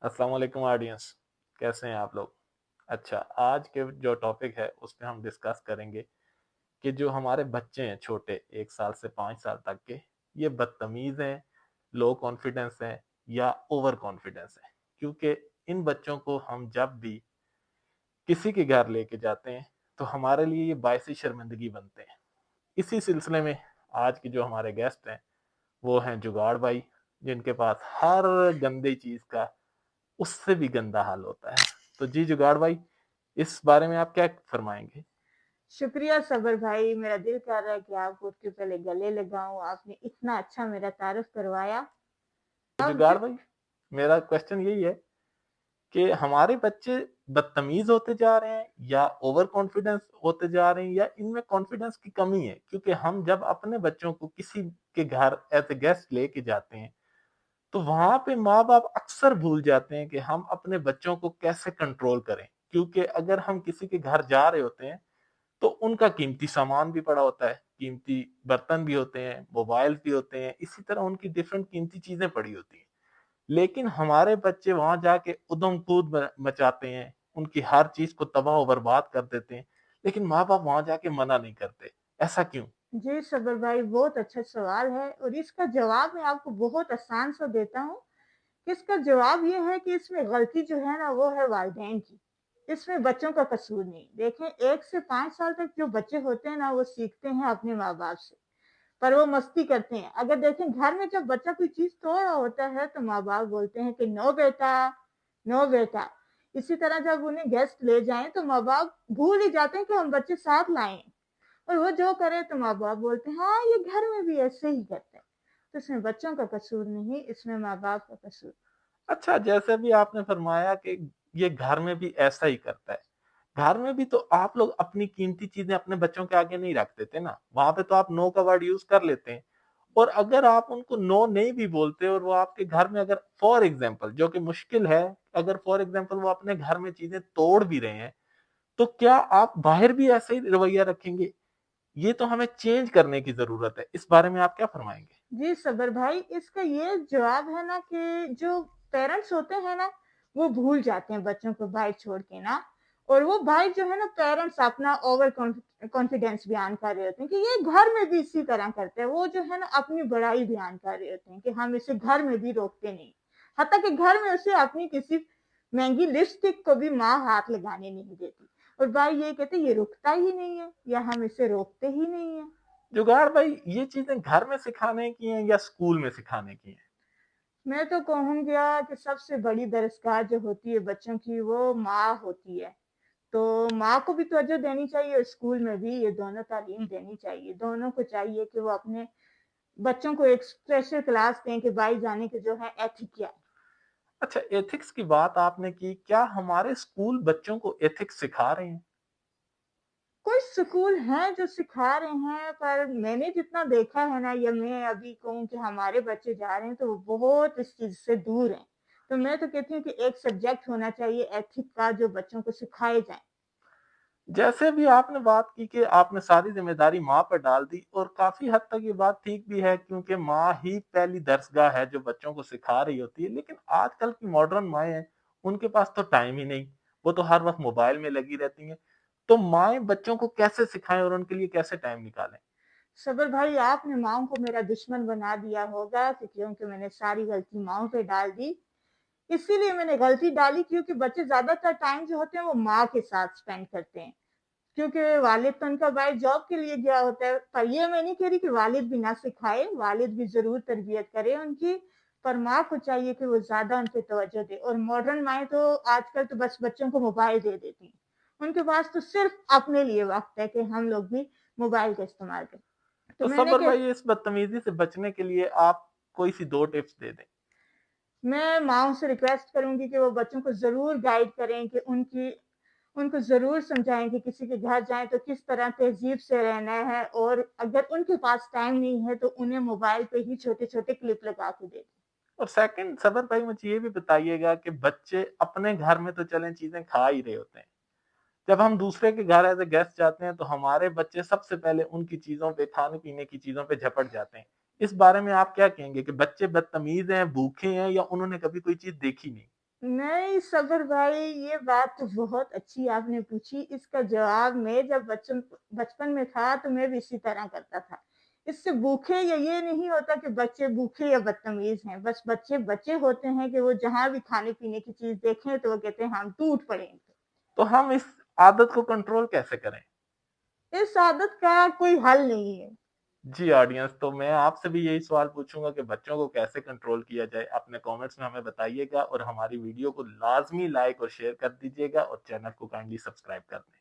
अस्सलाम वालेकुम ऑडियंस। कैसे हैं आप लोग? अच्छा, आज के जो टॉपिक है उस पे हम डिस्कस करेंगे कि जो हमारे बच्चे हैं छोटे 1 साल से 5 साल तक के, ये बदतमीज़ हैं, लो कॉन्फिडेंस हैं या ओवर कॉन्फिडेंस हैं। क्योंकि इन बच्चों को हम जब भी किसी के घर लेके जाते हैं तो हमारे लिए ये बायस शर्मिंदगी बनते हैं। इसी सिलसिले में आज के जो हमारे गेस्ट हैं वो हैं जुगाड़ भाई, जिनके पास हर गंदी चीज़ का उससे भी गंदा हाल होता है। तो जी जुगाड़ भाई, इस बारे में आप क्या फरमाएंगे? शुक्रिया सबर भाई, मेरा दिल कर रहा है कि आपको उसके पहले गले लगाऊं। आपने इतना अच्छा मेरा तारुफ करवाया। तो अब जुगाड़ जो भाई, मेरा क्वेश्चन यही है कि हमारे बच्चे बदतमीज होते जा रहे हैं या ओवर कॉन्फिडेंस होते जा रहे हैं या इनमें कॉन्फिडेंस की कमी है? क्योंकि हम जब अपने बच्चों को किसी के घर एज ए गेस्ट लेके जाते हैं तो वहां पे माँ बाप अक्सर भूल जाते हैं कि हम अपने बच्चों को कैसे कंट्रोल करें। क्योंकि अगर हम किसी के घर जा रहे होते हैं तो उनका कीमती सामान भी पड़ा होता है, कीमती बर्तन भी होते हैं, मोबाइल भी होते हैं, इसी तरह उनकी डिफरेंट कीमती चीजें पड़ी होती हैं। लेकिन हमारे बच्चे वहां जाके उधम कूद मचाते हैं, उनकी हर चीज को तबाह और बर्बाद कर देते हैं, लेकिन माँ बाप वहां जाके मना नहीं करते। ऐसा क्यों? जी सबर भाई, बहुत अच्छा सवाल है और इसका जवाब मैं आपको बहुत आसान सा देता हूँ। इसका जवाब ये है कि इसमें गलती जो है ना वो है वालिदैन की। इसमें बच्चों का कसूर नहीं। देखें, 1 से 5 साल तक जो बच्चे होते हैं ना वो सीखते हैं अपने माँ बाप से, पर वो मस्ती करते हैं। अगर देखें, घर में जब बच्चा कोई चीज तोड़ रहा होता है तो माँ बाप बोलते हैं कि नो बेटा, नो बेटा। इसी तरह जब उन्हें गेस्ट ले जाएं तो माँ बाप भूल ही जाते हैं कि हम बच्चे साथ लाए, और वो जो करे तो माँ बाप बोलते हैं हाँ ये घर में भी ऐसे ही करते हैं। तो इसमें बच्चों का कसूर नहीं, इसमें माँ बाप का कसूर। अच्छा, जैसे भी आपने फरमाया कि ये घर में भी ऐसा ही करता है। घर में भी तो आप लोग अपनी कीमती चीजें अपने बच्चों के आगे नहीं रख देते ना, वहां पे तो आप नो का वर्ड यूज कर लेते हैं। और अगर आप उनको नो नहीं भी बोलते और वो आपके घर में अगर फॉर एग्जाम्पल, जो कि मुश्किल है, अगर फॉर एग्जाम्पल वो अपने घर में चीजें तोड़ भी रहे हैं, तो क्या आप बाहर भी ऐसे ही रवैया रखेंगे? ये तो हमें चेंज करने की जरूरत है। इस बारे में आप क्या फरमाएंगे? जी सबर भाई, इसका ये जवाब है ना कि जो पेरेंट्स होते हैं ना वो भूल जाते हैं बच्चों को बाहर छोड़ के ना। और वो भाई जो है ना, पेरेंट्स अपना ओवर कॉन्फिडेंस बयान कर रहे होते हैं कि ये घर में भी इसी तरह करते हैं। वो जो है ना अपनी बड़ाई बयान कर रहे होते हैं कि हम इसे घर में भी रोकते नहीं। हत्ता कि घर में उसे अपनी किसी महंगी लिपस्टिक को भी माँ हाथ लगाने नहीं देती। और भाई ये कहते ये रुकता ही नहीं है या हम इसे रोकते ही नहीं है। जुगाड़ भाई, ये चीजें घर में सिखाने की हैं या स्कूल में सिखाने की हैं? मैं तो कहूँगा कि सबसे बड़ी दरसगाह जो होती है बच्चों की वो माँ होती है। तो माँ को भी तवज्जो देनी चाहिए और स्कूल में भी ये दोनों तालीम देनी चाहिए। दोनों को चाहिए कि वो अपने बच्चों को एक स्पेशल क्लास दें कि भाई जाने के जो है एथिक क्या है। अच्छा, एथिक्स की बात आपने की, क्या हमारे स्कूल बच्चों को एथिक्स सिखा रहे हैं? कोई स्कूल हैं जो सिखा रहे हैं, पर मैंने जितना देखा है ना, या मैं अभी कहूँ कि हमारे बच्चे जा रहे हैं तो वो बहुत इस चीज से दूर हैं। तो मैं तो कहती हूँ कि एक सब्जेक्ट होना चाहिए एथिक का जो बच्चों को सिखाए जाए। जैसे भी आपने बात की कि आपने सारी जिम्मेदारी माँ पर डाल दी, और काफी हद तक ये बात ठीक भी है क्योंकि माँ ही पहली दरसगाह है जो बच्चों को सिखा रही होती है। लेकिन आजकल की मॉडर्न माएँ हैं, उनके पास तो टाइम ही नहीं, वो तो हर वक्त मोबाइल में लगी रहती हैं। तो माएँ बच्चों को कैसे सिखाएं और उनके लिए कैसे टाइम निकालें? सबर भाई, आपने माओ को मेरा दुश्मन बना दिया होगा कि क्योंकि मैंने सारी गलती माओ पे डाल दी। इसीलिए मैंने गलती डाली क्योंकि बच्चे ज्यादातर टाइम जो होते हैं वो माँ के साथ स्पेंड करते हैं। क्योंकि वालिद तो उनका भाई जॉब के लिए गया होता है। पर ये मैं नहीं कह रही कि वालिद भी ना सिखाए, वालिद भी जरूर तरबियत करे उनकी। पर माँ को चाहिए कि वो ज्यादा उन पे तवज्जो दे। और मॉडर्न माएँ तो आजकल तो बस बच्चों को मोबाइल दे देती हैं। उनके पास तो सिर्फ अपने लिए वक्त है कि हम लोग भी मोबाइल का इस्तेमाल करें। तो तो मैंने सबर कह भाई, इस बदतमीजी से बचने के लिए आप कोई सी 2 टिप्स दे दें। मैं माओ से रिक्वेस्ट करूंगी कि वो बच्चों को जरूर गाइड करें, कि उनको जरूर समझाएं कि किसी के घर जाएं तो किस तरह तहजीब से रहना है। और अगर उनके पास टाइम नहीं है तो उन्हें मोबाइल पे ही छोटे छोटे क्लिप लगा के दे। और सेकंड, सबर भाई मुझे ये भी बताइएगा कि बच्चे अपने घर में तो चलें चीजें खा ही रहे होते हैं, जब हम दूसरे के घर एज ए गेस्ट जाते हैं तो हमारे बच्चे सबसे पहले उनकी चीजों पे, खाने पीने की चीजों पे झपट जाते हैं। इस बारे में आप क्या कहेंगे कि बच्चे बदतमीज हैं, भूखे हैं, या उन्होंने कभी कोई चीज देखी नहीं? نہیں صبر بھائی، یہ بات تو بہت اچھی آپ نے پوچھی. اس کا جواب میں جب بچپن میں تھا تو میں بھی اسی طرح کرتا تھا. اس سے بھوکے یا یہ نہیں ہوتا کہ بچے بھوکے یا بدتمیز ہیں، بس بچے بچے ہوتے ہیں کہ وہ جہاں بھی کھانے پینے کی چیز دیکھیں تو وہ کہتے ہیں ہم ٹوٹ پڑیں گے. تو ہم اس عادت کو کنٹرول کیسے کریں؟ اس عادت کا کوئی حل نہیں ہے. جی آڈینس، تو میں آپ سے بھی یہی سوال پوچھوں گا کہ بچوں کو کیسے کنٹرول کیا جائے. اپنے کامنٹس میں ہمیں بتائیے گا، اور ہماری ویڈیو کو لازمی لائک اور شیئر کر دیجیے گا، اور چینل کو کائنڈلی سبسکرائب کر دیں.